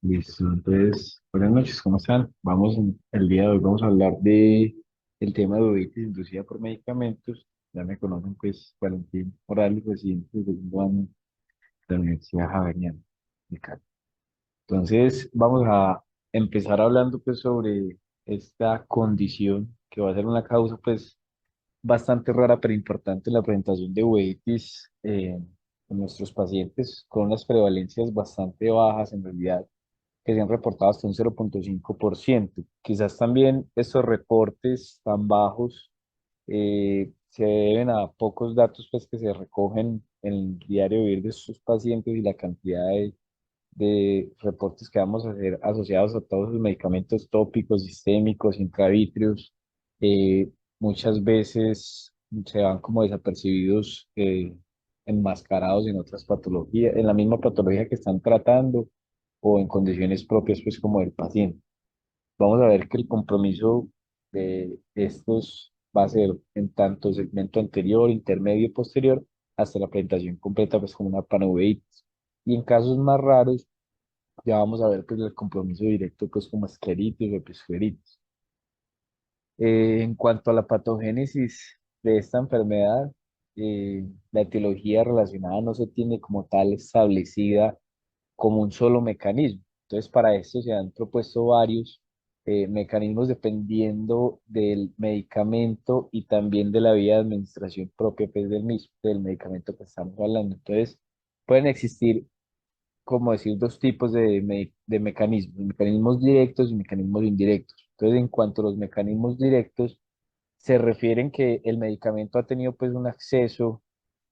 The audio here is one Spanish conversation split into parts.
Listo, entonces, buenas noches, ¿cómo están? El día de hoy vamos a hablar de el tema de obesidad inducida por medicamentos. Ya me conocen, pues, Valentín Morales, residente del segundo año de la Universidad Javeriana de Cali. Entonces, vamos a empezar hablando, pues, sobre esta condición que va a ser una causa, pues, bastante rara, pero importante en la presentación de uveitis en nuestros pacientes, con unas prevalencias bastante bajas en realidad que se han reportado hasta un 0,5%. Quizás también estos reportes tan bajos se deben a pocos datos pues, que se recogen en el diario vivir de sus pacientes y la cantidad de reportes que vamos a hacer asociados a todos los medicamentos tópicos, sistémicos, intravítreos. eh, Muchas veces se van como desapercibidos, enmascarados en otras patologías, en la misma patología que están tratando o en condiciones propias pues como del paciente. Vamos a ver que el compromiso de estos va a ser en tanto segmento anterior, intermedio y posterior, hasta la presentación completa, pues como una panoveitis. Y en casos más raros, ya vamos a ver pues el compromiso directo, pues como escleritis o episcleritis. En cuanto a la patogénesis de esta enfermedad, la etiología relacionada no se tiene como tal establecida como un solo mecanismo. Entonces, para esto se han propuesto varios mecanismos dependiendo del medicamento y también de la vía de administración propia pues, del mismo, del medicamento que estamos hablando. Entonces, pueden existir, como decir, dos tipos de mecanismos, mecanismos directos y mecanismos indirectos. Entonces, en cuanto a los mecanismos directos, se refieren que el medicamento ha tenido pues un acceso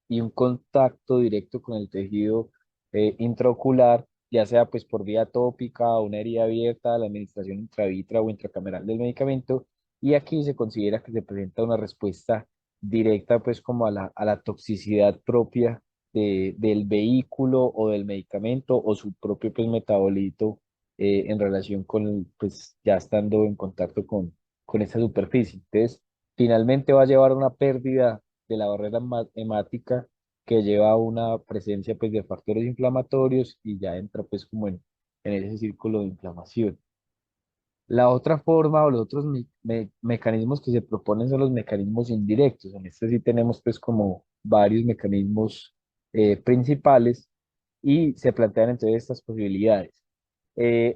y un contacto directo con el tejido intraocular, ya sea pues por vía tópica, una herida abierta, la administración intravítrea o intracameral del medicamento, y aquí se considera que se presenta una respuesta directa pues como a la toxicidad propia del vehículo o del medicamento o su propio pues metabolito en relación con pues ya estando en contacto con esa superficie. Entonces, finalmente va a llevar a una pérdida de la barrera hemática que lleva a una presencia pues de factores inflamatorios y ya entra pues como en ese círculo de inflamación. La otra forma o los otros mecanismos que se proponen son los mecanismos indirectos. En este sí tenemos pues como varios mecanismos principales y se plantean entonces estas posibilidades.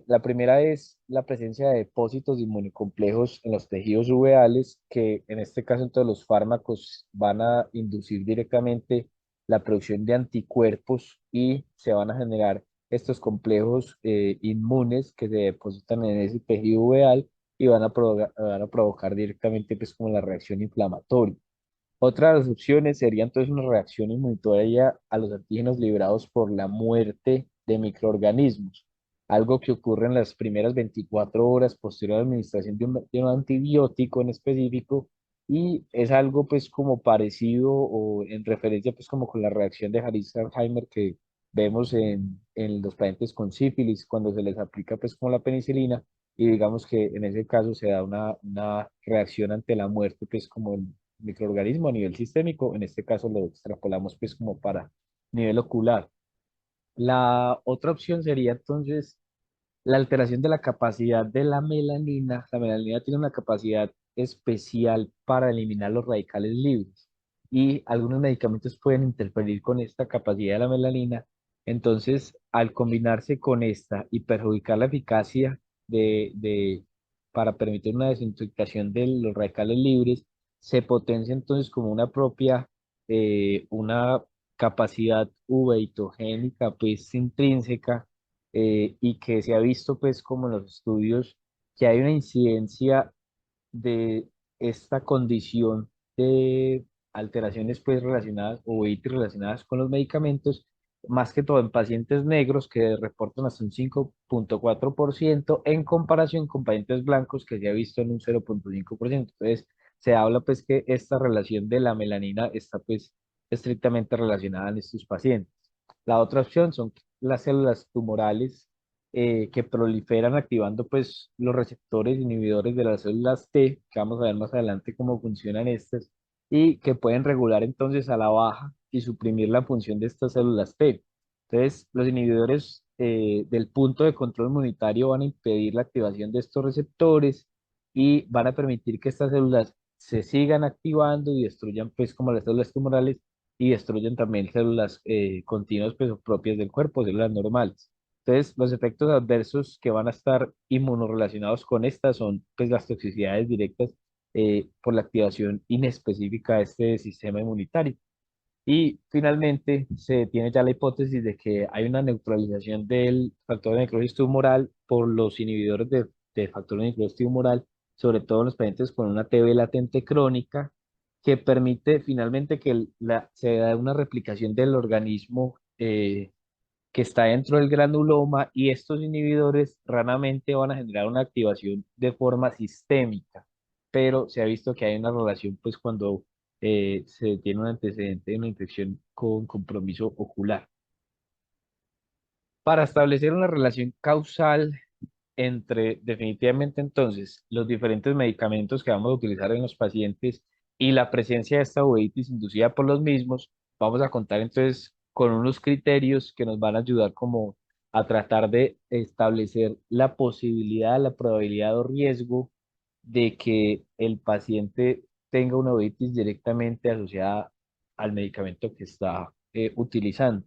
La primera es la presencia de depósitos inmunocomplejos en los tejidos uveales, que en este caso entonces los fármacos van a inducir directamente la producción de anticuerpos y se van a generar estos complejos inmunes que se depositan en ese tejido uveal y van a provocar directamente pues como la reacción inflamatoria. Otra de las opciones sería entonces una reacción inmunitaria a los antígenos liberados por la muerte de microorganismos, algo que ocurre en las primeras 24 horas posterior a la administración de un antibiótico en específico y es algo pues como parecido o en referencia pues como con la reacción de Harris-Alzheimer que vemos en los pacientes con sífilis cuando se les aplica pues como la penicilina y digamos que en ese caso se da una reacción ante la muerte pues como microorganismo a nivel sistémico, en este caso lo extrapolamos pues como para nivel ocular. La otra opción sería entonces la alteración de la capacidad de la melanina. La melanina tiene una capacidad especial para eliminar los radicales libres y algunos medicamentos pueden interferir con esta capacidad de la melanina. Entonces, al combinarse con esta y perjudicar la eficacia para permitir una desintoxicación de los radicales libres, se potencia entonces como una capacidad uveitogénica, pues intrínseca, y que se ha visto pues como en los estudios que hay una incidencia de esta condición de alteraciones pues relacionadas o itis relacionadas con los medicamentos, más que todo en pacientes negros que reportan hasta un 5,4% en comparación con pacientes blancos que se ha visto en un 0,5%. Entonces, se habla pues que esta relación de la melanina está pues estrictamente relacionada en estos pacientes. La otra opción son las células tumorales que proliferan activando pues los receptores inhibidores de las células T, que vamos a ver más adelante cómo funcionan estas, y que pueden regular entonces a la baja y suprimir la función de estas células T. Entonces, los inhibidores del punto de control inmunitario van a impedir la activación de estos receptores y van a permitir que estas células se sigan activando y destruyan pues como las células tumorales y destruyen también células continuas pues propias del cuerpo, células normales. Entonces, los efectos adversos que van a estar inmunorrelacionados con estas son pues las toxicidades directas por la activación inespecífica de este sistema inmunitario. Y finalmente se tiene ya la hipótesis de que hay una neutralización del factor de necrosis tumoral por los inhibidores de factor de necrosis tumoral, sobre todo en los pacientes con una TB latente crónica, que permite finalmente que se da una replicación del organismo que está dentro del granuloma y estos inhibidores raramente van a generar una activación de forma sistémica, pero se ha visto que hay una relación pues cuando se tiene un antecedente de una infección con compromiso ocular. Para establecer una relación causal entre definitivamente entonces los diferentes medicamentos que vamos a utilizar en los pacientes y la presencia de esta uveitis inducida por los mismos, vamos a contar entonces con unos criterios que nos van a ayudar como a tratar de establecer la posibilidad, la probabilidad o riesgo de que el paciente tenga una uveitis directamente asociada al medicamento que está utilizando.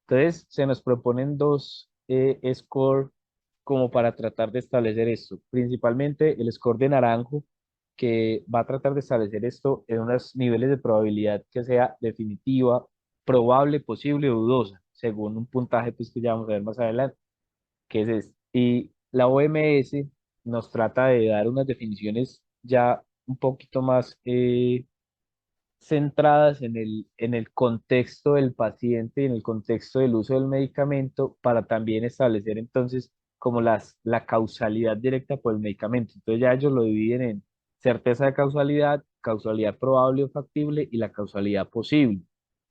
Entonces, se nos proponen dos score como para tratar de establecer esto. Principalmente el score de naranjo, que va a tratar de establecer esto en unos niveles de probabilidad que sea definitiva, probable, posible o dudosa, según un puntaje pues, que ya vamos a ver más adelante, que es este. Y la OMS nos trata de dar unas definiciones ya un poquito más centradas en el contexto del paciente y en el contexto del uso del medicamento para también establecer entonces como la causalidad directa por el medicamento. Entonces ya ellos lo dividen en certeza de causalidad, causalidad probable o factible y la causalidad posible.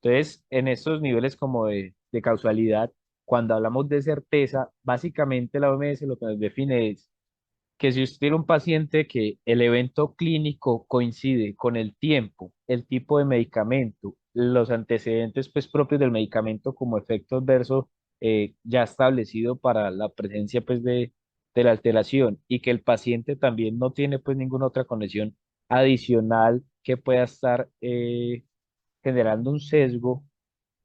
Entonces, en estos niveles como de causalidad, cuando hablamos de certeza, básicamente la OMS lo que nos define es que si usted tiene un paciente que el evento clínico coincide con el tiempo, el tipo de medicamento, los antecedentes pues propios del medicamento como efecto adverso ya establecido para la presencia pues de la alteración y que el paciente también no tiene pues ninguna otra condición adicional que pueda estar generando un sesgo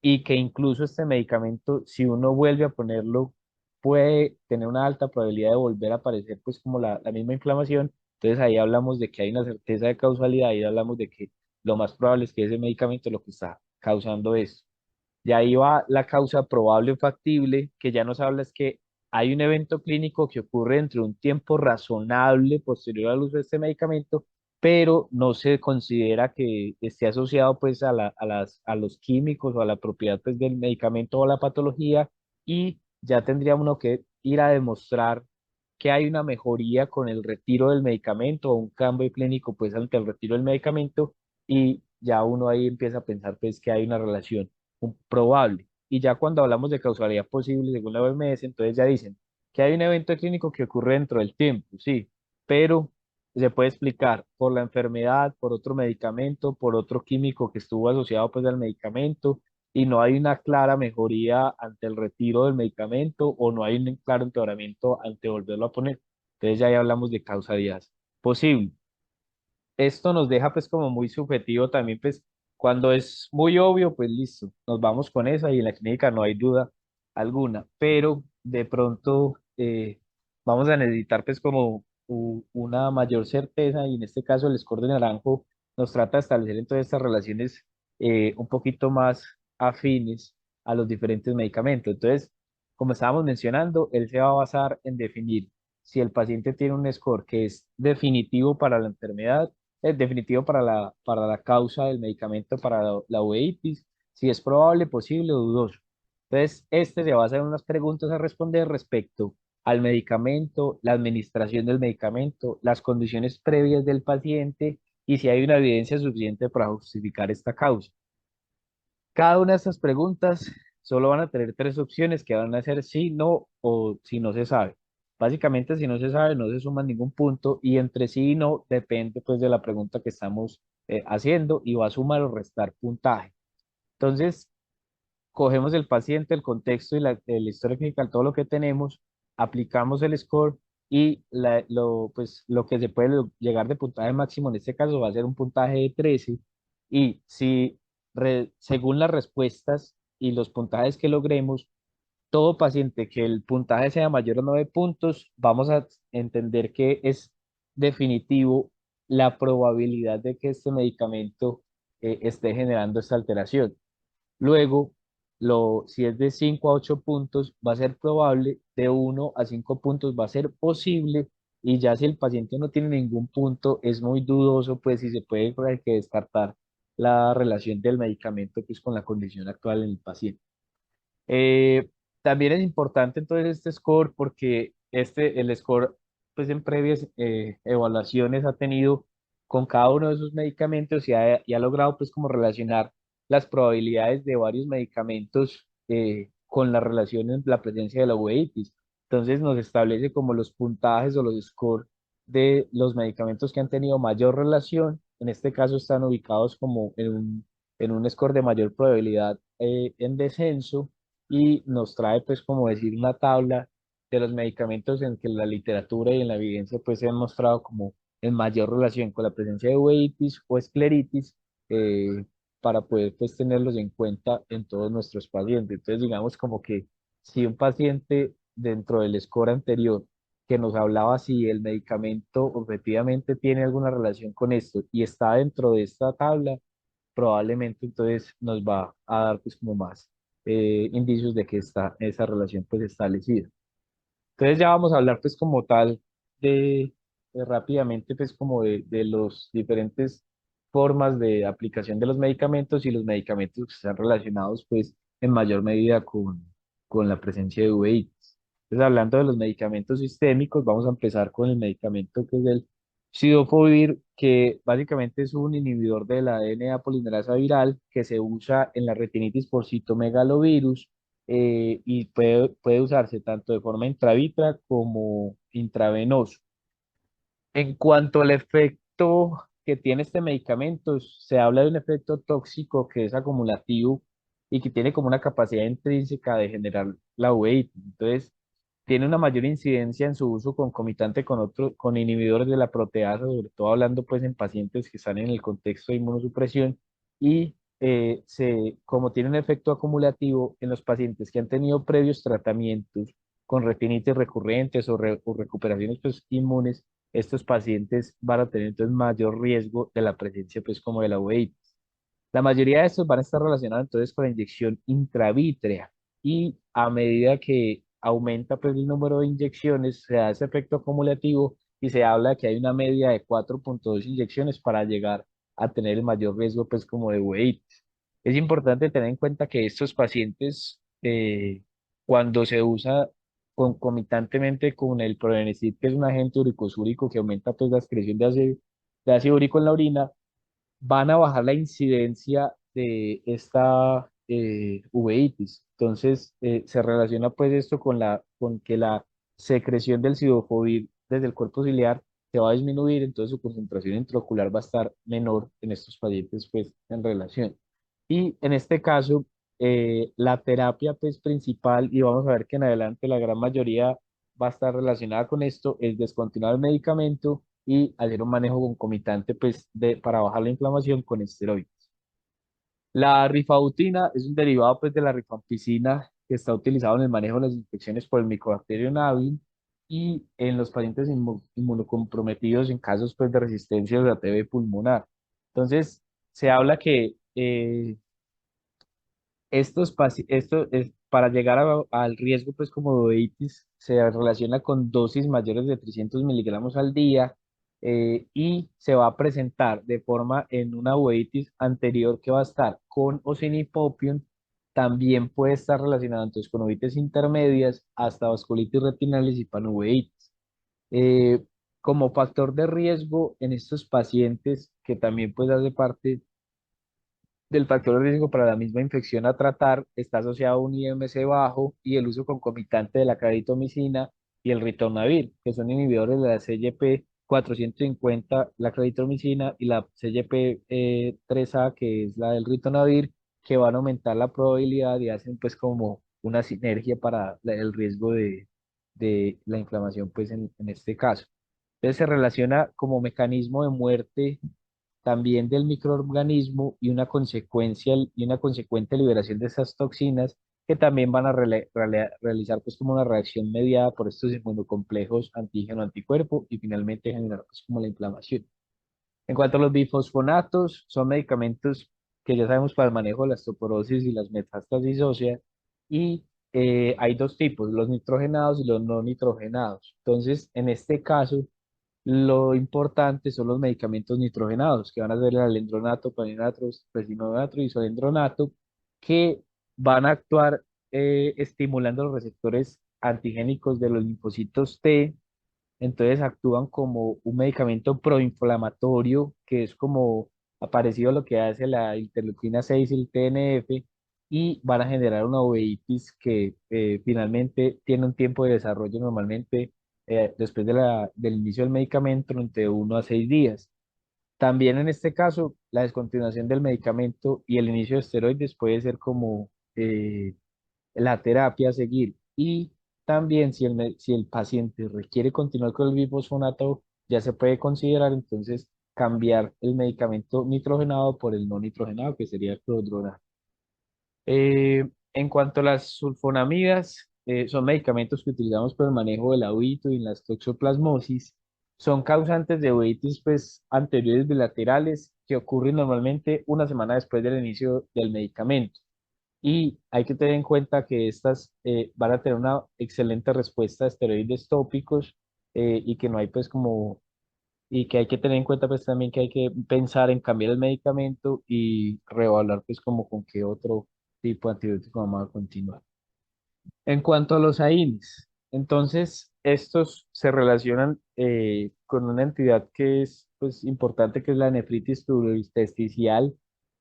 y que incluso este medicamento, si uno vuelve a ponerlo, puede tener una alta probabilidad de volver a aparecer, pues como la misma inflamación. Entonces ahí hablamos de que hay una certeza de causalidad, ahí hablamos de que lo más probable es que ese medicamento es lo que está causando esto. Y ahí va la causa probable o factible, que ya nos habla es que hay un evento clínico que ocurre entre un tiempo razonable posterior al uso de este medicamento, pero no se considera que esté asociado pues a los químicos o a la propiedad pues del medicamento o a la patología y ya tendría uno que ir a demostrar que hay una mejoría con el retiro del medicamento o un cambio clínico pues ante el retiro del medicamento y ya uno ahí empieza a pensar pues que hay una relación probable. Y ya cuando hablamos de causalidad posible, según la OMS, entonces ya dicen que hay un evento clínico que ocurre dentro del tiempo, sí, pero se puede explicar por la enfermedad, por otro medicamento, por otro químico que estuvo asociado pues al medicamento y no hay una clara mejoría ante el retiro del medicamento o no hay un claro empeoramiento ante volverlo a poner. Entonces ya ahí hablamos de causalidad posible. Esto nos deja pues como muy subjetivo también, pues cuando es muy obvio, pues listo, nos vamos con esa y en la clínica no hay duda alguna, pero de pronto vamos a necesitar pues como una mayor certeza y en este caso el score de naranjo nos trata de establecer entonces estas relaciones un poquito más afines a los diferentes medicamentos. Entonces, como estábamos mencionando, él se va a basar en definir si el paciente tiene un score que es definitivo para la enfermedad, es definitivo para la causa del medicamento para la uveitis, si es probable, posible o dudoso. Entonces, este se basa en unas preguntas a responder respecto al medicamento, la administración del medicamento, las condiciones previas del paciente y si hay una evidencia suficiente para justificar esta causa. Cada una de estas preguntas solo van a tener tres opciones que van a ser sí, no o si no se sabe. Básicamente, si no se sabe, no se suma ningún punto y entre sí y no depende pues de la pregunta que estamos haciendo y va a sumar o restar puntaje. Entonces, cogemos el paciente, el contexto y la historia clínica, todo lo que tenemos, aplicamos el score y pues, lo que se puede llegar de puntaje máximo en este caso va a ser un puntaje de 13 y si según las respuestas y los puntajes que logremos, todo paciente que el puntaje sea mayor a 9 puntos, vamos a entender que es definitivo la probabilidad de que este medicamento esté generando esta alteración. Luego, si es de 5 a 8 puntos, va a ser probable, de 1 a 5 puntos va a ser posible, y ya si el paciente no tiene ningún punto, es muy dudoso, pues si se puede hay que descartar la relación del medicamento pues, con la condición actual en el paciente. Eh, También es importante entonces este score porque el score pues en previas evaluaciones ha tenido con cada uno de esos medicamentos y ha logrado pues como relacionar las probabilidades de varios medicamentos con la relación en la presencia de la uveitis. Entonces nos establece como los puntajes o los scores de los medicamentos que han tenido mayor relación. En este caso están ubicados como en un score de mayor probabilidad en descenso y nos trae pues como decir una tabla de los medicamentos en que la literatura y en la evidencia pues se han mostrado como en mayor relación con la presencia de uveitis o escleritis eh, para poder pues tenerlos en cuenta en todos nuestros pacientes. Entonces digamos como que si un paciente dentro del score anterior que nos hablaba si el medicamento objetivamente tiene alguna relación con esto y está dentro de esta tabla, probablemente entonces nos va a dar pues como más indicios de que esa relación pues establecida. Entonces ya vamos a hablar pues como tal rápidamente pues como de los diferentes formas de aplicación de los medicamentos y los medicamentos que están relacionados pues en mayor medida con la presencia de uveitis. Entonces hablando de los medicamentos sistémicos, vamos a empezar con el medicamento que es el Cidofovir, que básicamente es un inhibidor de la DNA polimerasa viral que se usa en la retinitis por citomegalovirus y puede usarse tanto de forma intravítrea como intravenoso. En cuanto al efecto que tiene este medicamento, se habla de un efecto tóxico que es acumulativo y que tiene como una capacidad intrínseca de generar la uveitis. Entonces, tiene una mayor incidencia en su uso concomitante con inhibidores de la proteasa, sobre todo hablando pues en pacientes que están en el contexto de inmunosupresión y como tiene un efecto acumulativo en los pacientes que han tenido previos tratamientos con retinitis recurrentes o recuperaciones pues, inmunes, estos pacientes van a tener entonces mayor riesgo de la presencia pues como de la uveitis. La mayoría de estos van a estar relacionados entonces con la inyección intravítrea y a medida que aumenta pues el número de inyecciones, se da ese efecto acumulativo y se habla de que hay una media de 4,2 inyecciones para llegar a tener el mayor riesgo pues como de uveitis. Es importante tener en cuenta que estos pacientes, cuando se usa concomitantemente con el probenecid, que es un agente uricosúrico que aumenta pues la excreción de ácido úrico en la orina, van a bajar la incidencia de esta uveitis. Entonces, se relaciona pues esto con que la secreción del cidofovir desde el cuerpo ciliar se va a disminuir, entonces su concentración intraocular va a estar menor en estos pacientes pues en relación. Y en este caso, la terapia pues principal, y vamos a ver que en adelante la gran mayoría va a estar relacionada con esto, es descontinuar el medicamento y hacer un manejo concomitante pues, para bajar la inflamación con esteroides. La rifabutina es un derivado pues, de la rifampicina que está utilizado en el manejo de las infecciones por el micobacterio Navi y en los pacientes inmunocomprometidos en casos pues, de resistencia a TB pulmonar. Entonces, se habla que esto es, para llegar al riesgo, pues como de uveitis, se relaciona con dosis mayores de 300 miligramos al día y se va a presentar de forma en una uveitis anterior que va a estar con o sin hipopión. También puede estar relacionado entonces con uveitis intermedias hasta vasculitis retinales y panuveitis. Eh, Como factor de riesgo en estos pacientes, que también pues hace parte del factor de riesgo para la misma infección a tratar, está asociado a un IMC bajo y el uso concomitante de la claritromicina y el ritonavir, que son inhibidores de la CYP 450, la claritromicina, y la CYP 3A, que es la del ritonavir, que van a aumentar la probabilidad y hacen pues como una sinergia para el riesgo de la inflamación pues en este caso. Entonces se relaciona como mecanismo de muerte también del microorganismo y una consecuencia y una consecuente liberación de esas toxinas que también van a realizar pues como una reacción mediada por estos inmunocomplejos antígeno-anticuerpo y finalmente generar pues como la inflamación. En cuanto a los bifosfonatos, son medicamentos que ya sabemos para el manejo de la osteoporosis y las metástasis óseas y hay dos tipos, los nitrogenados y los no nitrogenados. Entonces, en este caso, lo importante son los medicamentos nitrogenados, que van a ser el alendronato, palinato, presinonato y solendronato, que van a actuar estimulando los receptores antigénicos de los linfocitos T. Entonces actúan como un medicamento proinflamatorio, que es como parecido a lo que hace la interleuquina 6 y el TNF, y van a generar una uveitis que finalmente tiene un tiempo de desarrollo normalmente después del inicio del medicamento entre 1 a 6 días. También en este caso, la descontinuación del medicamento y el inicio de esteroides puede ser como la terapia a seguir. Y también si el paciente requiere continuar con el bifosfonato, ya se puede considerar entonces cambiar el medicamento nitrogenado por el no nitrogenado, que sería el clordronato. En cuanto a las sulfonamidas, son medicamentos que utilizamos para el manejo del audito y en las toxoplasmosis. Son causantes de uveitis pues, anteriores bilaterales que ocurren normalmente una semana después del inicio del medicamento. Y hay que tener en cuenta que estas van a tener una excelente respuesta a esteroides tópicos y que no hay pues como, y que hay que tener en cuenta pues también que hay que pensar en cambiar el medicamento y reevaluar pues como con qué otro tipo de antibiótico vamos a continuar. En cuanto a los AINES, entonces estos se relacionan con una entidad que es pues, importante, que es la nefritis pleurointestinal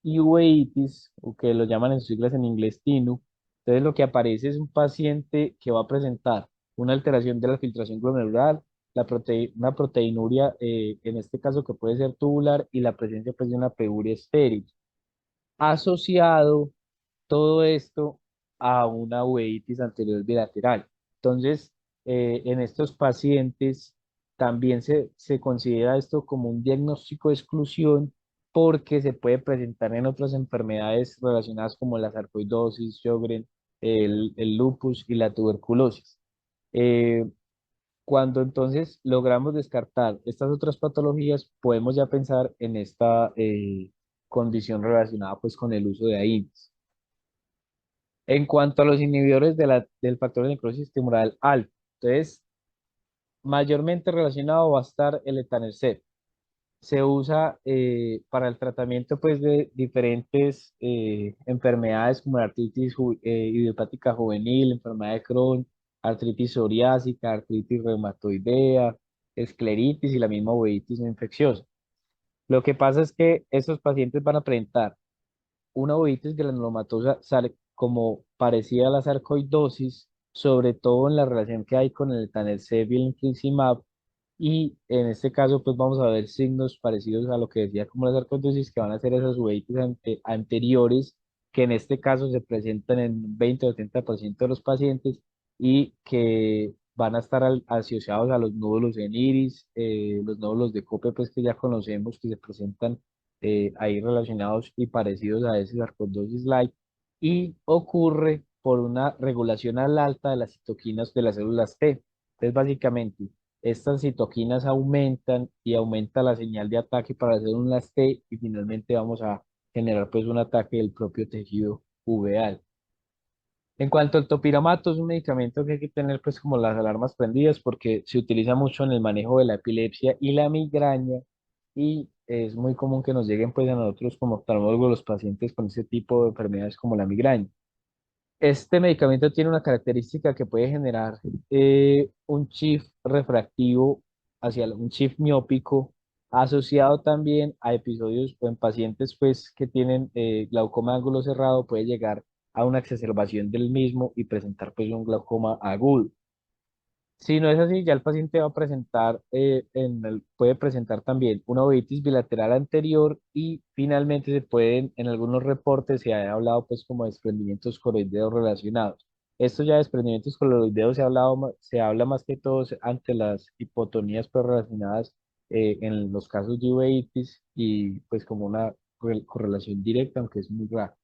y uveitis, o que lo llaman en sus siglas en inglés TINU. Entonces lo que aparece es un paciente que va a presentar una alteración de la filtración glomerular, una proteinuria, en este caso que puede ser tubular, y la presencia pues, de una peuria estéril asociado todo esto a una uveitis anterior bilateral. Entonces, en estos pacientes también se considera esto como un diagnóstico de exclusión porque se puede presentar en otras enfermedades relacionadas como la sarcoidosis, Sjögren, el lupus y la tuberculosis. Eh, Cuando entonces logramos descartar estas otras patologías, podemos ya pensar en esta condición relacionada pues con el uso de AINES. En cuanto a los inhibidores del factor de necrosis tumoral alfa, entonces, mayormente relacionado va a estar el etanercept. Se usa para el tratamiento pues, de diferentes enfermedades como la artritis idiopática juvenil, enfermedad de Crohn, artritis psoriásica, artritis reumatoidea, escleritis y la misma uveitis no infecciosa. Lo que pasa es que estos pacientes van a presentar una uveitis granulomatosa sale como parecida a la sarcoidosis, sobre todo en la relación que hay con el etanercept y el infliximab, y en este caso pues vamos a ver signos parecidos a lo que decía como la sarcoidosis, que van a ser esas uveitis anteriores, que en este caso se presentan en 20 o 30% de los pacientes y que van a estar asociados a los nódulos en iris, los nódulos de Cope pues que ya conocemos que se presentan ahí relacionados y parecidos a ese sarcoidosis like, y ocurre por una regulación al alta de las citoquinas de las células T. Entonces, básicamente, estas citoquinas aumentan y aumenta la señal de ataque para las células T y finalmente vamos a generar pues un ataque del propio tejido uveal. En cuanto al topiramato, es un medicamento que hay que tener pues como las alarmas prendidas porque se utiliza mucho en el manejo de la epilepsia y la migraña y es muy común que nos lleguen pues a nosotros como oftalmólogos los pacientes con ese tipo de enfermedades como la migraña. Este medicamento tiene una característica que puede generar un shift refractivo un shift miópico asociado también a episodios o en pacientes pues que tienen glaucoma de ángulo cerrado puede llegar a una exacerbación del mismo y presentar pues un glaucoma agudo. Si no es así, ya el paciente va a presentar, puede presentar también una uveitis bilateral anterior y finalmente se pueden, en algunos reportes se ha hablado pues como de desprendimientos coroideos relacionados. Estos ya desprendimientos coroideos se habla más que todo ante las hipotonías pues relacionadas en los casos de uveitis y pues como una correlación directa, aunque es muy raro.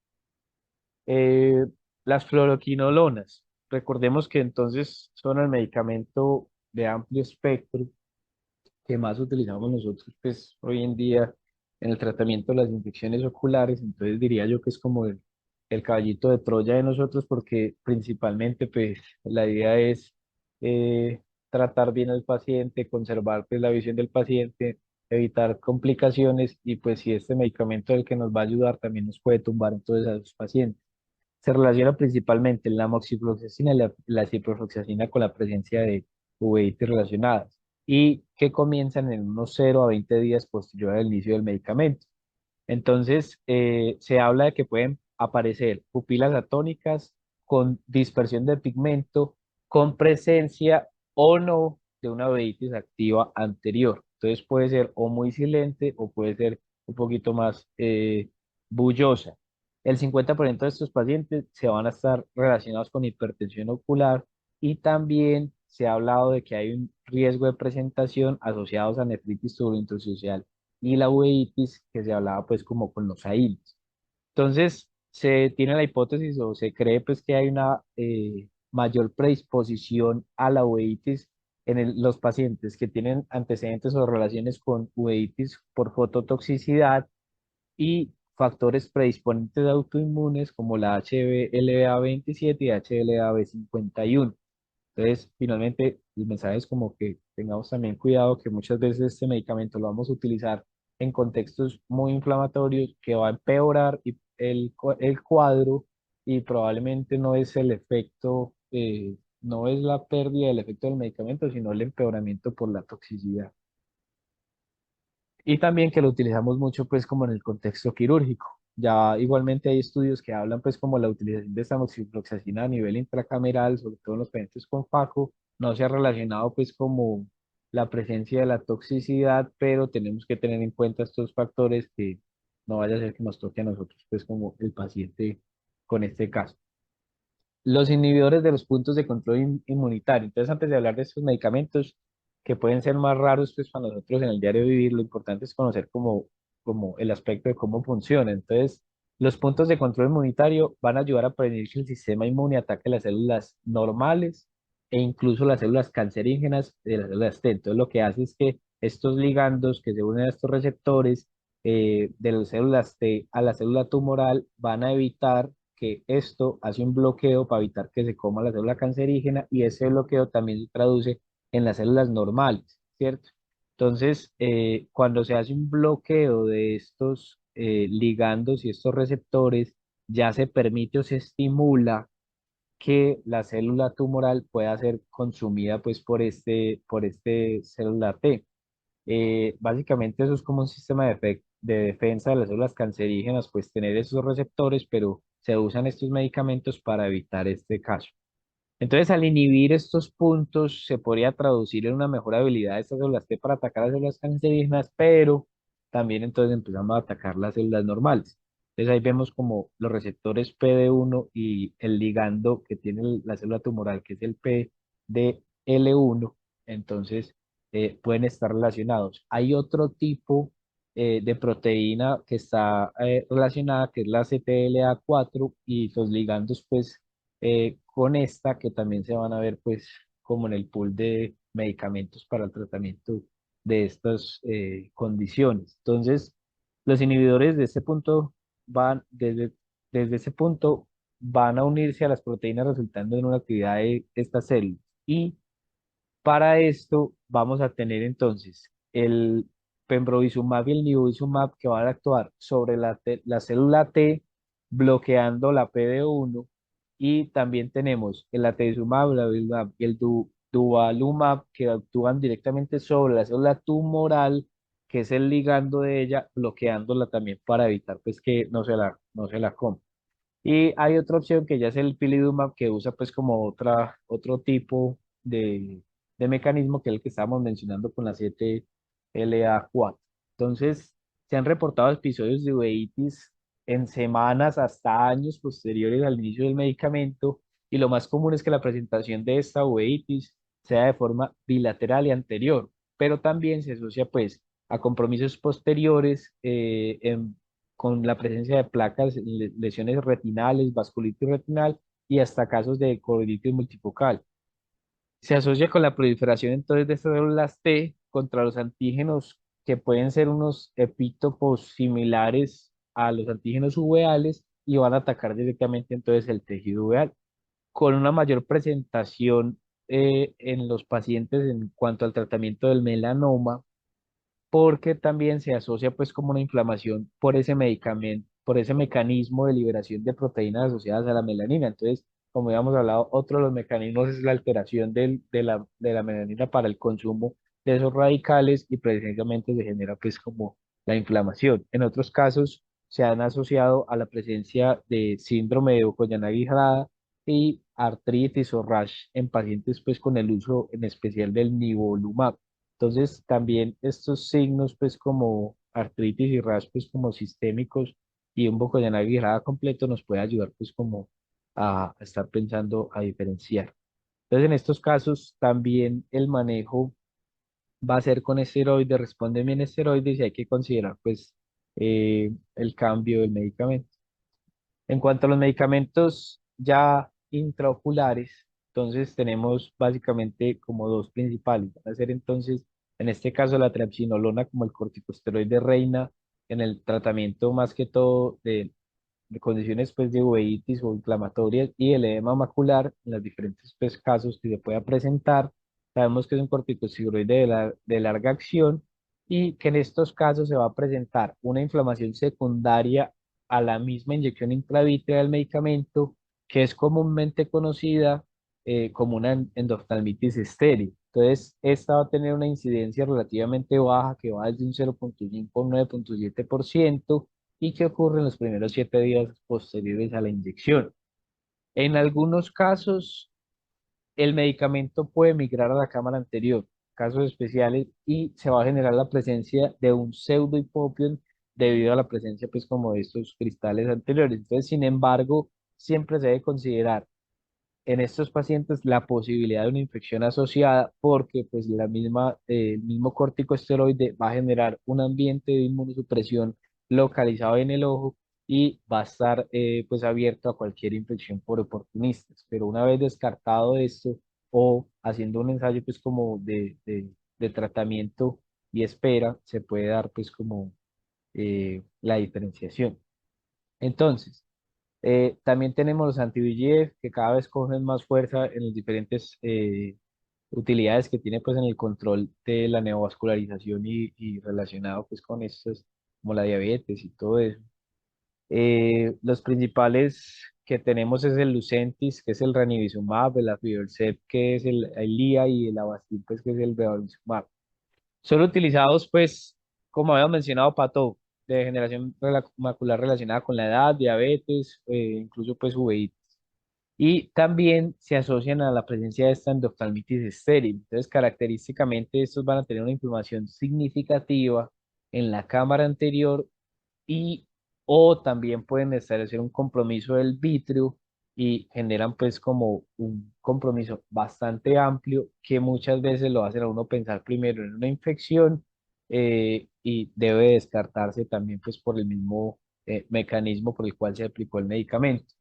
Eh, las fluoroquinolonas. Recordemos que entonces son el medicamento de amplio espectro que más utilizamos nosotros, pues hoy en día en el tratamiento de las infecciones oculares. Entonces diría yo que es como el caballito de Troya de nosotros porque principalmente pues la idea es eh, tratar bien al paciente, conservar pues la visión del paciente, evitar complicaciones y pues si este medicamento es el que nos va a ayudar también nos puede tumbar entonces a los pacientes. Se relaciona principalmente la moxifloxacina y la ciprofloxacina con la presencia de uveitis relacionadas y que comienzan en unos 0 a 20 días posterior al inicio del medicamento. Entonces, se habla de que pueden aparecer pupilas atónicas con dispersión de pigmento, con presencia o no de una uveitis activa anterior. Entonces, puede ser o muy silente o puede ser un poquito más bullosa. El 50% de estos pacientes se van a estar relacionados con hipertensión ocular y también se ha hablado de que hay un riesgo de presentación asociados a nefritis subintersticial y la uveitis que se hablaba pues como con los AINES. Entonces, se tiene la hipótesis o se cree pues que hay una mayor predisposición a la uveitis en los pacientes que tienen antecedentes o relaciones con uveitis por fototoxicidad y factores predisponentes autoinmunes como la HLA-27 y HLA-B51. Entonces, finalmente, el mensaje es como que tengamos también cuidado que muchas veces este medicamento lo vamos a utilizar en contextos muy inflamatorios que va a empeorar el cuadro y probablemente no es el efecto, no es la pérdida del efecto del medicamento, sino el empeoramiento por la toxicidad. Y también que lo utilizamos mucho pues como en el contexto quirúrgico. Ya igualmente hay estudios que hablan pues como la utilización de esta moxifloxacina a nivel intracameral, sobre todo en los pacientes con FACO, no se ha relacionado pues como la presencia de la toxicidad, pero tenemos que tener en cuenta estos factores que no vaya a ser que nos toque a nosotros pues como el paciente con este caso. Los inhibidores de los puntos de control inmunitario. Entonces, antes de hablar de estos medicamentos que pueden ser más raros pues, para nosotros en el diario vivir, lo importante es conocer como el aspecto de cómo funciona. Entonces, los puntos de control inmunitario van a ayudar a prevenir que el sistema inmune ataque las células normales e incluso las células cancerígenas de las células T. Entonces, lo que hace es que estos ligandos que se unen a estos receptores de las células T a la célula tumoral van a evitar que esto hace un bloqueo para evitar que se coma la célula cancerígena y ese bloqueo también se traduce en las células normales, ¿cierto? Entonces, cuando se hace un bloqueo de estos ligandos y estos receptores, ya se permite o se estimula que la célula tumoral pueda ser consumida pues por este célula T. Básicamente eso es como un sistema de defensa de las células cancerígenas, pues tener esos receptores, pero se usan estos medicamentos para evitar este caso. Entonces, al inhibir estos puntos, se podría traducir en una mejor habilidad de estas células T para atacar las células cancerígenas, pero también entonces empezamos a atacar las células normales. Entonces ahí vemos como los receptores PD1 y el ligando que tiene la célula tumoral, que es el PDL1, entonces pueden estar relacionados. Hay otro tipo de proteína que está relacionada, que es la CTLA4, y los ligandos pues con esta que también se van a ver pues como en el pool de medicamentos para el tratamiento de estas condiciones. Entonces, los inhibidores de este punto desde ese punto van a unirse a las proteínas resultando en una actividad de estas células. Y para esto vamos a tener entonces el pembrolizumab y el nivolumab que van a actuar sobre la célula T bloqueando la PD1 y también tenemos el atezolizumab, el adalimumab y el durvalumab que actúan directamente sobre la célula tumoral que es el ligando de ella bloqueándola también para evitar pues que no se la coma. Y hay otra opción que ya es el pilidumab que usa pues como otro tipo de mecanismo, que es el que estábamos mencionando con la 7LA4. Entonces, se han reportado episodios de uveitis en semanas hasta años posteriores al inicio del medicamento, y lo más común es que la presentación de esta uveitis sea de forma bilateral y anterior, pero también se asocia pues a compromisos posteriores con la presencia de placas, lesiones retinales, vasculitis retinal y hasta casos de coroiditis multifocal. Se asocia con la proliferación entonces de estas células T contra los antígenos que pueden ser unos epítopos similares a los antígenos uveales y van a atacar directamente entonces el tejido uveal, con una mayor presentación en los pacientes en cuanto al tratamiento del melanoma, porque también se asocia pues como una inflamación por ese medicamento, por ese mecanismo de liberación de proteínas asociadas a la melanina. Entonces, como habíamos hablado, otro de los mecanismos es la alteración de la melanina para el consumo de esos radicales, y precisamente se genera pues como la inflamación. En otros casos se han asociado a la presencia de síndrome de Koyanagi-Harada y artritis o rash en pacientes pues con el uso en especial del nivolumab. Entonces, también estos signos, pues como artritis y rash, pues como sistémicos, y un poco de grada completo, nos puede ayudar, pues como a estar pensando, a diferenciar. Entonces, en estos casos, también el manejo va a ser con esteroides, responde bien esteroides, y hay que considerar, pues, el cambio del medicamento. En cuanto a los medicamentos ya intraoculares, entonces tenemos básicamente como dos principales. Van a ser entonces, en este caso, la triamcinolona como el corticosteroide reina en el tratamiento más que todo de condiciones pues de uveitis o inflamatorias y el edema macular en los diferentes pues, casos que se pueda presentar. Sabemos que es un corticosteroide de larga acción, y que en estos casos se va a presentar una inflamación secundaria a la misma inyección intravítrea del medicamento, que es comúnmente conocida como una endoftalmitis estéril. Entonces, esta va a tener una incidencia relativamente baja, que va desde un 0,5 a un 9,7%, y que ocurre en los primeros 7 días posteriores a la inyección. En algunos casos, el medicamento puede migrar a la cámara anterior, casos especiales, y se va a generar la presencia de un pseudohipopion debido a la presencia, pues, como de estos cristales anteriores. Entonces, sin embargo, siempre se debe considerar en estos pacientes la posibilidad de una infección asociada, porque pues el mismo corticosteroide va a generar un ambiente de inmunosupresión localizado en el ojo, y va a estar pues abierto a cualquier infección por oportunistas. Pero una vez descartado esto, o haciendo un ensayo pues como de tratamiento y espera, se puede dar pues como la diferenciación. Entonces, también tenemos los anti-VEGF, que cada vez cogen más fuerza en las diferentes utilidades que tiene pues en el control de la neovascularización, y relacionado pues con estos como la diabetes y todo eso. Los principales que tenemos es el Lucentis, que es el ranibizumab, el aflibercept, que es el Eylea, y el Avastin, pues que es el bevacizumab. Son utilizados, pues, como habíamos mencionado, para todo, de degeneración macular relacionada con la edad, diabetes, incluso pues uveitis. Y también se asocian a la presencia de esta endoftalmitis estéril. Entonces, característicamente, estos van a tener una inflamación significativa en la cámara anterior, y o también pueden establecer un compromiso del vítreo, y generan pues como un compromiso bastante amplio, que muchas veces lo hacen a uno pensar primero en una infección, y debe descartarse también pues por el mismo mecanismo por el cual se aplicó el medicamento.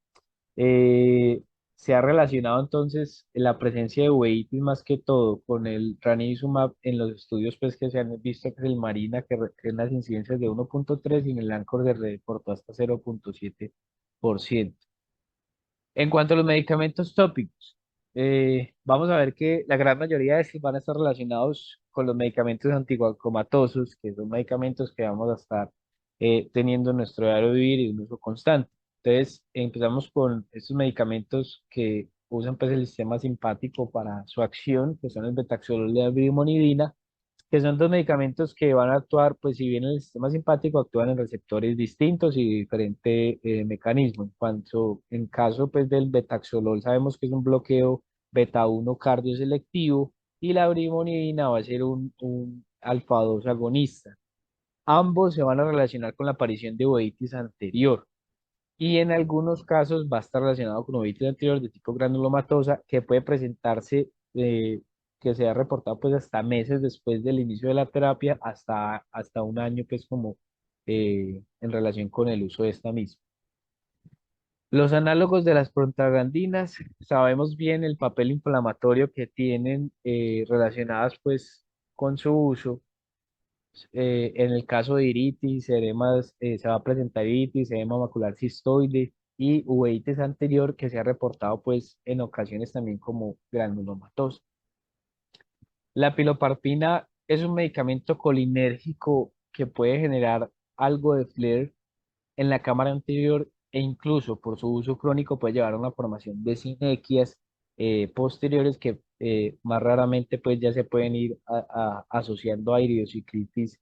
Eh, Se ha relacionado entonces la presencia de uveitis más que todo con el ranibizumab en los estudios pues que se han visto, que es el Marina, que tiene las incidencias de 1,3, y en el Ancor se reportó hasta 0,7%. En cuanto a los medicamentos tópicos, vamos a ver que la gran mayoría de estos van a estar relacionados con los medicamentos anticoagulomatosos, que son medicamentos que vamos a estar teniendo en nuestro diario vivir y de un uso constante. Entonces, empezamos con estos medicamentos que usan pues el sistema simpático para su acción, que son el betaxolol y la brimonidina, que son dos medicamentos que van a actuar, pues si bien el sistema simpático actúan en receptores distintos y diferente mecanismo. En caso pues del betaxolol, sabemos que es un bloqueo beta 1 cardioselectivo, y la brimonidina va a ser un alfa 2 agonista. Ambos se van a relacionar con la aparición de uveitis anterior y en algunos casos va a estar relacionado con uveitis anterior de tipo granulomatosa que puede presentarse, que se ha reportado pues hasta meses después del inicio de la terapia, hasta un año pues como en relación con el uso de esta misma. Los análogos de las prostaglandinas, sabemos bien el papel inflamatorio que tienen relacionadas pues con su uso. En el caso de iritis, edemas, se va a presentar iritis, edema macular cistoide y uveitis anterior que se ha reportado pues en ocasiones también como granulomatosa. La piloparpina es un medicamento colinérgico que puede generar algo de flare en la cámara anterior e incluso por su uso crónico puede llevar a una formación de sinequias posteriores que más raramente pues ya se pueden ir asociando a idiosincritis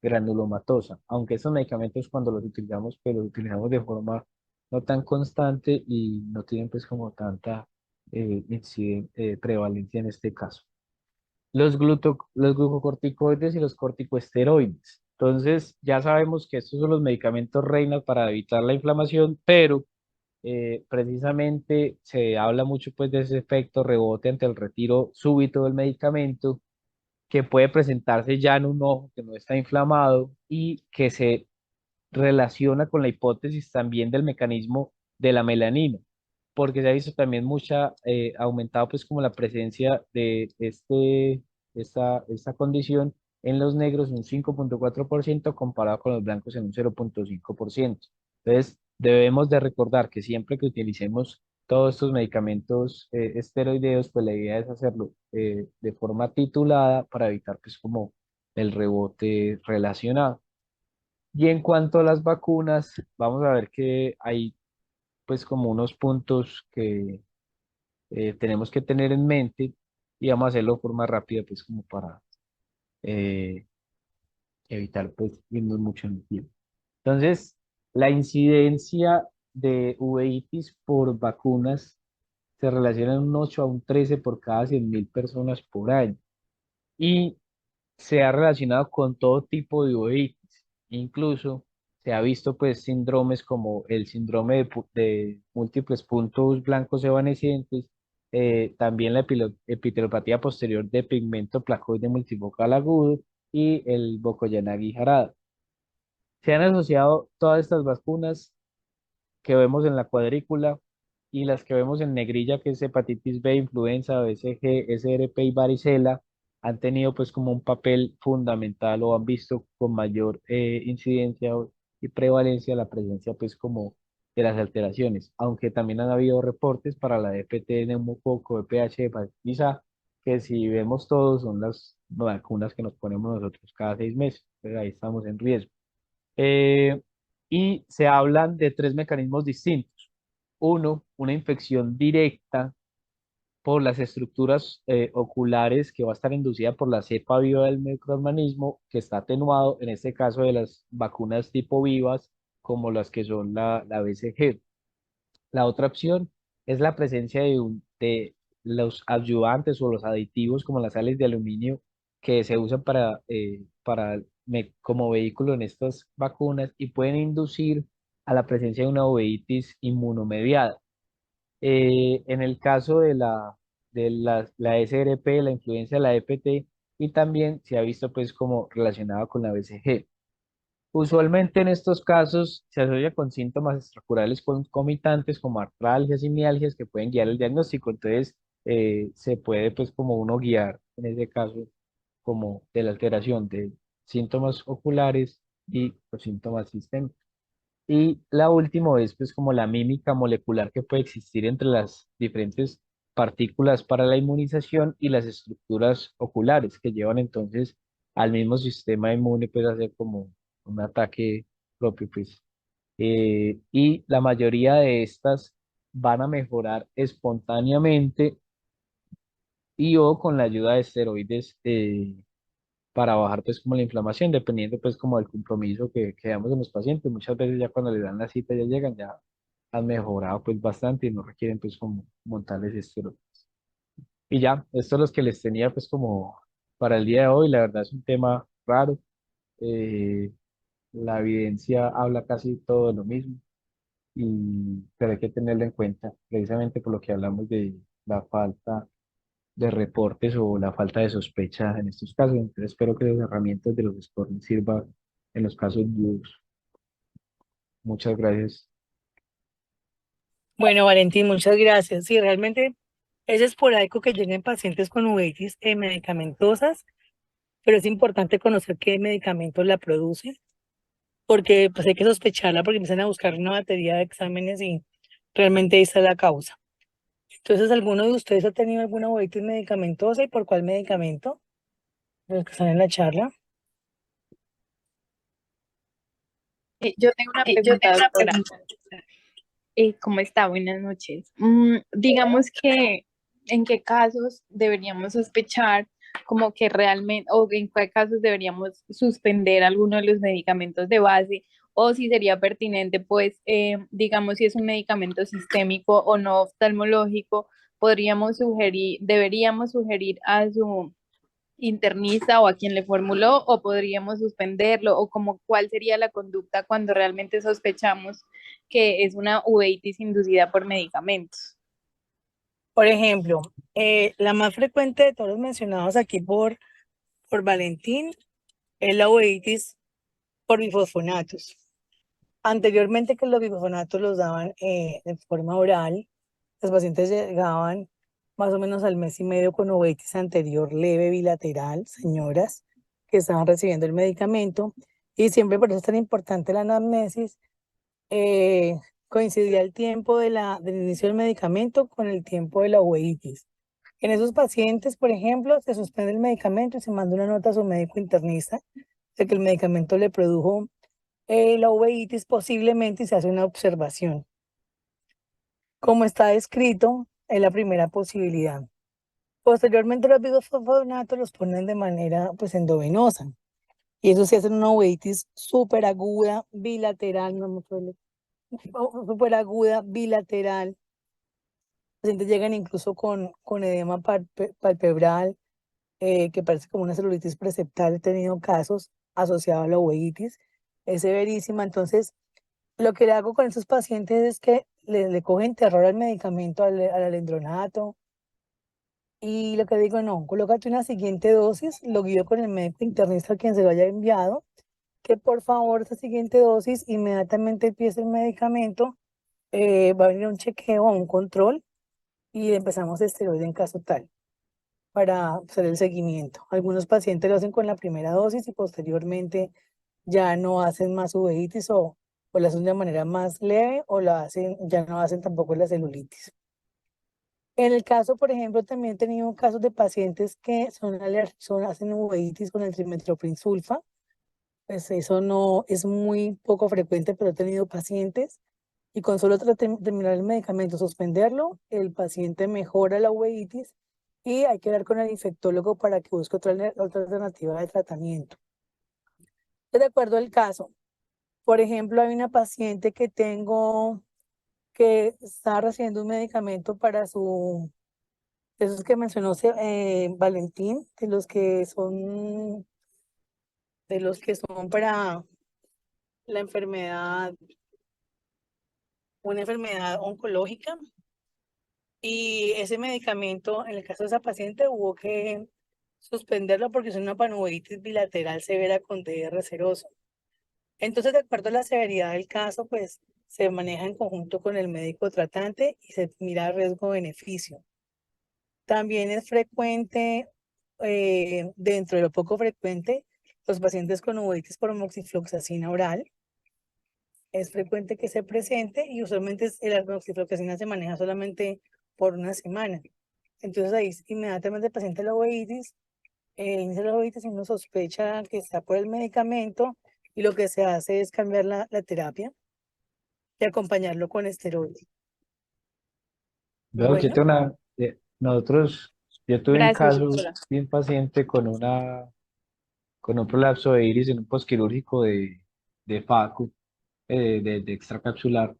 granulomatosa, aunque estos medicamentos cuando los utilizamos pues los utilizamos de forma no tan constante y no tienen pues como tanta prevalencia en este caso los glucocorticoides y los corticosteroides. Entonces, ya sabemos que estos son los medicamentos reinas para evitar la inflamación, pero precisamente se habla mucho pues de ese efecto rebote ante el retiro súbito del medicamento que puede presentarse ya en un ojo que no está inflamado y que se relaciona con la hipótesis también del mecanismo de la melanina, porque se ha visto también aumentado pues como la presencia de esta condición en los negros un 5,4% comparado con los blancos en un 0,5%. Entonces, debemos de recordar que siempre que utilicemos todos estos medicamentos esteroideos, pues la idea es hacerlo de forma titulada para evitar pues como el rebote relacionado. Y en cuanto a las vacunas, vamos a ver que hay pues como unos puntos que tenemos que tener en mente y vamos a hacerlo de forma rápida pues como para eh, evitar pues irnos mucho en el tiempo. Entonces, la incidencia de uveitis por vacunas se relaciona en un 8 a un 13 por cada 100.000 personas por año. Y se ha relacionado con todo tipo de uveitis. Incluso se ha visto pues síndromes como el síndrome de múltiples puntos blancos evanescentes, también la epitelopatía posterior de pigmento placoide multifocal agudo y el Bocoyanagi-Harada. Se han asociado todas estas vacunas que vemos en la cuadrícula y las que vemos en negrilla, que es hepatitis B, influenza, BCG, SRP y varicela, han tenido pues como un papel fundamental o han visto con mayor incidencia y prevalencia la presencia pues como de las alteraciones, aunque también han habido reportes para la DPT, neumococo, VPH, hepatitis A, que si vemos todos son las vacunas que nos ponemos nosotros cada 6 meses, pero ahí estamos en riesgo. Eh, y se hablan de tres mecanismos distintos. Uno, una infección directa por las estructuras oculares que va a estar inducida por la cepa viva del microorganismo que está atenuado, en este caso de las vacunas tipo vivas, como las que son la BCG. La otra opción es la presencia de los adyuvantes o los aditivos como las sales de aluminio que se usan como vehículo en estas vacunas y pueden inducir a la presencia de una uveitis inmunomediada. En el caso de la SRP, la influencia de la EPT, y también se ha visto pues como relacionado con la BCG. Usualmente en estos casos se asocia con síntomas extracurrales concomitantes como artralgias y mialgias que pueden guiar el diagnóstico. Entonces, se puede pues como uno guiar en ese caso como de la alteración de síntomas oculares y los síntomas sistémicos. Y la última es pues como la mímica molecular que puede existir entre las diferentes partículas para la inmunización y las estructuras oculares que llevan entonces al mismo sistema inmune pues a hacer como un ataque propio pues. Y la mayoría de estas van a mejorar espontáneamente y o con la ayuda de esteroides para bajar pues como la inflamación, dependiendo pues como del compromiso que damos en los pacientes. Muchas veces ya cuando les dan la cita ya llegan, ya han mejorado pues bastante y no requieren pues como montarles esteroides. Y ya, esto es lo que les tenía pues como para el día de hoy. La verdad es un tema raro. eh, la evidencia habla casi todo de lo mismo, pero hay que tenerlo en cuenta, precisamente por lo que hablamos de la falta de reportes o la falta de sospecha en estos casos. Entonces espero que las herramientas de los scoring sirvan en los casos duros. Muchas gracias. Bueno, Valentín, muchas gracias. Sí, realmente es esporádico que lleguen pacientes con uveitis medicamentosas, pero es importante conocer qué medicamentos la produce, porque pues hay que sospecharla porque empiezan a buscar una batería de exámenes y realmente esa es la causa. Entonces, ¿alguno de ustedes ha tenido alguna uveitis medicamentosa y por cuál medicamento? Los que están en la charla. Yo tengo una Yo pregunta, tengo una doctora. pregunta. ¿Cómo está? Buenas noches. Digamos que, ¿en qué casos deberíamos sospechar como que realmente, o en qué casos deberíamos suspender alguno de los medicamentos de base, o si sería pertinente, pues, digamos, si es un medicamento sistémico o no oftalmológico, deberíamos sugerir a su internista o a quien le formuló, o podríamos suspenderlo, o como cuál sería la conducta cuando realmente sospechamos que es una uveitis inducida por medicamentos. Por ejemplo, la más frecuente de todos los mencionados aquí por Valentín es la uveitis por bifosfonatos. Anteriormente que los bifosfonatos los daban de forma oral, los pacientes llegaban más o menos al mes y medio con uveitis anterior leve bilateral, señoras que estaban recibiendo el medicamento, y siempre por eso es tan importante la anamnesis. Coincidía el tiempo del inicio del medicamento con el tiempo de la uveitis. En esos pacientes, por ejemplo, se suspende el medicamento y se manda una nota a su médico internista de que el medicamento le produjo la uveitis posiblemente, y se hace una observación. Como está descrito, es la primera posibilidad. Posteriormente los bifosfonatos los ponen de manera pues endovenosa, y eso se hace en una uveitis súper aguda, bilateral, no me suele, súper aguda, bilateral. Los pacientes llegan incluso con edema palpebral, que parece como una celulitis preceptal. He tenido casos asociados a la uveitis, es severísima. Entonces, lo que le hago con esos pacientes es que le cogen terror al medicamento, al alendronato, y lo que digo, no, colócate una siguiente dosis, lo guío con el médico internista a quien se lo haya enviado, que por favor esa siguiente dosis inmediatamente empiece el medicamento, va a venir un chequeo o un control y empezamos esteroide en caso tal para hacer el seguimiento. Algunos pacientes lo hacen con la primera dosis y posteriormente ya no hacen más uveitis, o la hacen de manera más leve, o ya no hacen tampoco la celulitis. En el caso, por ejemplo, también he tenido casos de pacientes que hacen uveitis con el trimethoprim sulfa. Pues eso no es muy poco frecuente, pero he tenido pacientes y con solo terminar el medicamento, suspenderlo, el paciente mejora la uveitis y hay que hablar con el infectólogo para que busque otra alternativa de tratamiento. De acuerdo al caso, por ejemplo, hay una paciente que tengo que está recibiendo un medicamento para esos que mencionó Valentín, de los que son para la enfermedad, una enfermedad oncológica. Y ese medicamento, en el caso de esa paciente, hubo que suspenderlo porque es una panuvitis bilateral severa con DR seroso. Entonces, de acuerdo a la severidad del caso, pues se maneja en conjunto con el médico tratante y se mira riesgo-beneficio. También es frecuente, dentro de lo poco frecuente, los pacientes con uveitis por moxifloxacina oral. Es frecuente que se presente y usualmente la moxifloxacina se maneja solamente por una semana. Entonces ahí inmediatamente el paciente la uveitis, inicia la uveitis y uno sospecha que está por el medicamento, y lo que se hace es cambiar la terapia y acompañarlo con esteroides. Veo que Bueno, tengo yo tuve un Gracias, caso doctora. de un paciente con un prolapso de iris en un posquirúrgico de FACU, de extracapsular.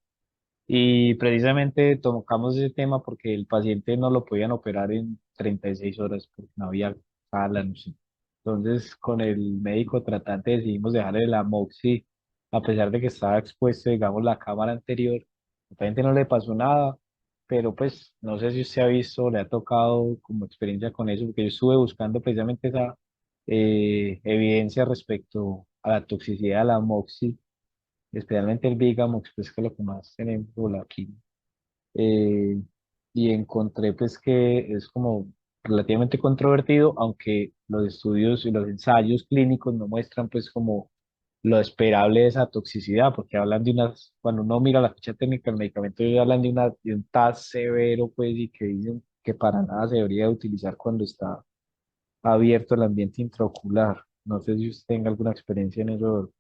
Y precisamente tocamos ese tema porque el paciente no lo podían operar en 36 horas porque no había sala, no sé. Entonces, con el médico tratante decidimos dejarle la amoxi, a pesar de que estaba expuesto, digamos, la cámara anterior. Al paciente no le pasó nada, pero pues no sé si usted ha visto, le ha tocado como experiencia con eso, porque yo estuve buscando precisamente esa evidencia respecto a la toxicidad de la amoxi, especialmente el Vigamox, pues que es lo que más tenemos por aquí. Eh, y encontré pues que es como relativamente controvertido, aunque los estudios y los ensayos clínicos no muestran pues como lo esperable de esa toxicidad, porque hablan de unas, cuando uno mira la ficha técnica del medicamento, ellos hablan de, de un TAS severo pues y que dicen que para nada se debería utilizar cuando está abierto el ambiente intraocular. No sé si usted tenga alguna experiencia en eso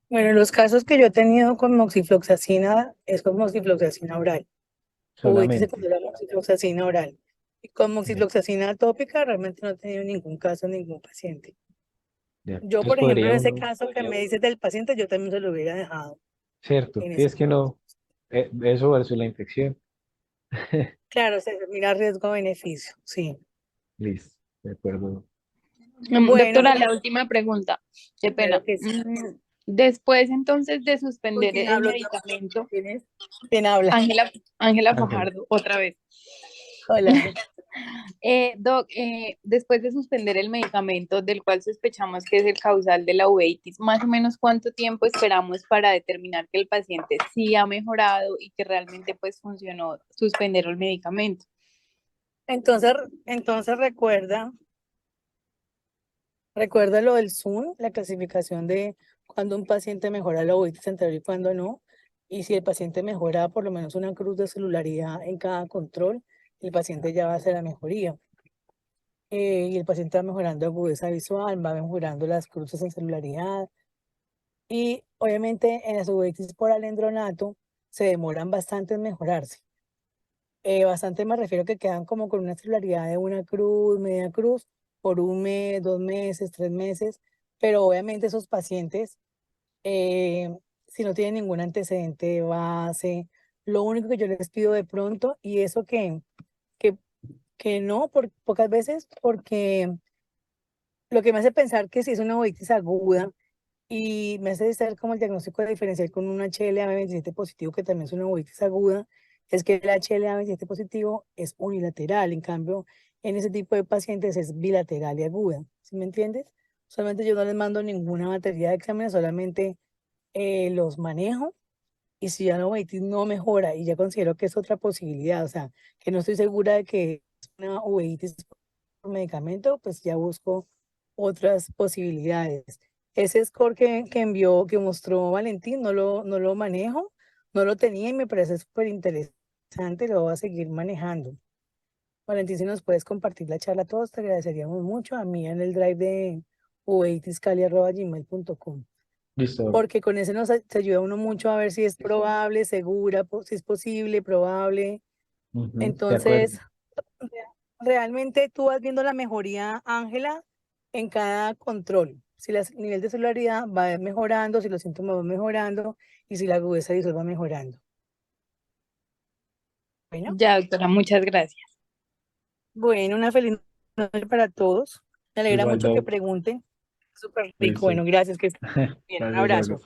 Bueno, los casos que yo he tenido con moxifloxacina es con moxifloxacina oral. Uveitis solamente. secundaria moxifloxacina oral. Y con Ya, moxifloxacina tópica realmente no he tenido ningún caso, ningún paciente. ya. Yo, Entonces por ejemplo, podría en ese uno, caso que me dices del paciente, yo también se lo hubiera dejado cierto, en si ese es que caso. no, eso versus la infección. Claro, se mira riesgo-beneficio, sí. Listo, de acuerdo. Bueno, Doctora, la última pregunta. Qué claro pena. que sí. Después entonces de ¿Con suspender quién el hablo yo? medicamento, ¿Quién es? ¿Quién habla? Ángela Ángela. Fajardo, otra vez. Hola. Doc, después de suspender el medicamento del cual sospechamos que es el causal de la uveitis, más o menos cuánto tiempo esperamos para determinar que el paciente sí ha mejorado y que realmente pues funcionó suspender el medicamento. Entonces recuerda lo del Zoom, la clasificación de cuando un paciente mejora la uveitis anterior y cuando no. Y si el paciente mejora por lo menos una cruz de celularidad en cada control, el paciente ya va a hacer la mejoría. Y el paciente va mejorando agudeza visual, va mejorando las cruces en celularidad. Y obviamente en las uveitis por alendronato se demoran bastante en mejorarse. Bastante me refiero que quedan como con una celularidad de una cruz, media cruz, por un mes, 2 meses, 3 meses, pero obviamente esos pacientes, eh, si no tienen ningún antecedente de base, lo único que yo les pido de pronto, y eso que, que no, por pocas veces, porque lo que me hace pensar que si es una otitis aguda, y me hace estar como el diagnóstico de diferencial con un HLA-27 positivo, que también es una uveitis aguda, es que el HLA-27 positivo es unilateral, en cambio, en ese tipo de pacientes es bilateral y aguda, ¿sí me entiendes? Solamente yo no les mando ninguna batería de exámenes, solamente los manejo, y si ya la uveitis no mejora y ya considero que es otra posibilidad, o sea, que no estoy segura de que es una uveitis por medicamento, pues ya busco otras posibilidades. Ese score que envió, que mostró Valentín, no lo manejo, no lo tenía y me parece súper interesante, lo voy a seguir manejando. Valentín, si nos puedes compartir la charla a todos, te agradeceríamos mucho. A mí en el drive de uveitiscali@gmail.com, Listo. porque con ese se ayuda uno mucho a ver si es probable, segura, si es posible, probable. Ujú, de acuerdo. Entonces, realmente tú vas viendo la mejoría, Ángela, en cada control. Si el nivel de celularidad va mejorando, si los síntomas van mejorando y si la agudeza visual va mejorando. Bueno, Ya, doctora, muchas gracias. bueno, una feliz noche para todos. Me alegra Igual, mucho que Doc. pregunten. Súper rico. Listo. Bueno, gracias. Que estén bien. Un Gracias, abrazo. Doc.